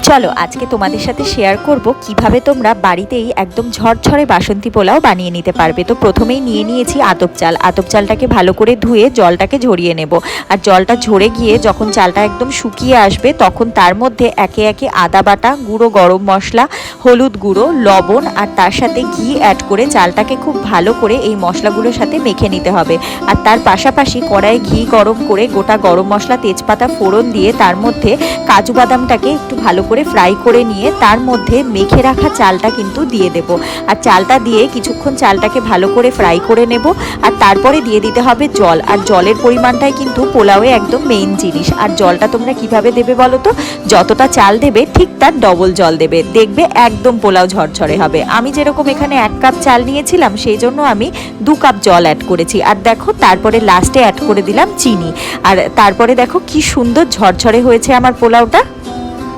চলো আজকে তোমাদের সাথে শেয়ার করব কিভাবে তোমরা বাড়িতেই একদম ঝরঝরে বাসন্তী পোলাও বানিয়ে নিতে পারবে। তো প্রথমেই নিয়ে নিয়েছি আতপ চাল। আতপ চালটাকে ভালো করে ধুয়ে জলটাকে ঝরিয়ে নেব। আর জলটা ঝরে গিয়ে যখন চালটা একদম শুকিয়ে আসবে তখন তার মধ্যে একে একে আদা বাটা, গুঁড়ো গরম মশলা, হলুদ গুঁড়ো, লবণ আর তার সাথে ঘি অ্যাড করে চালটাকে খুব ভালো করে এই মশলাগুলোর সাথে মেখে নিতে হবে। আর তার পাশাপাশি কড়াইয়ে ঘি গরম করে গোটা গরম মশলা, তেজপাতা ফোড়ন দিয়ে তার মধ্যে কাজু বাদামটাকে একটু ভালো করে ফ্রাই করে নিয়ে তার মধ্যে মেখে রাখা চালটা কিন্তু দিয়ে দেব। আর চালটা দিয়ে কিছুক্ষণ চালটাকে ভালো করে ফ্রাই করে নেব। আর তারপরে দিয়ে দিতে হবে জল। আর জলের পরিমাণটাই কিন্তু পোলাওয়ে একদম মেইন জিনিস। আর জলটা তোমরা কিভাবে দেবে বলো তো, যতটা চাল দেবে ঠিক তার ডবল জল দেবে, দেখবে একদম পোলাও ঝরঝরে হবে। আমি যেরকম এখানে 1 কাপ চাল নিয়েছিলাম সেই জন্য আমি 2 কাপ জল অ্যাড করেছি। আর দেখো তারপরে লাস্টে অ্যাড করে দিলাম চিনি। আর তারপরে দেখো কি সুন্দর ঝরঝরে হয়েছে আমার পোলাওটা।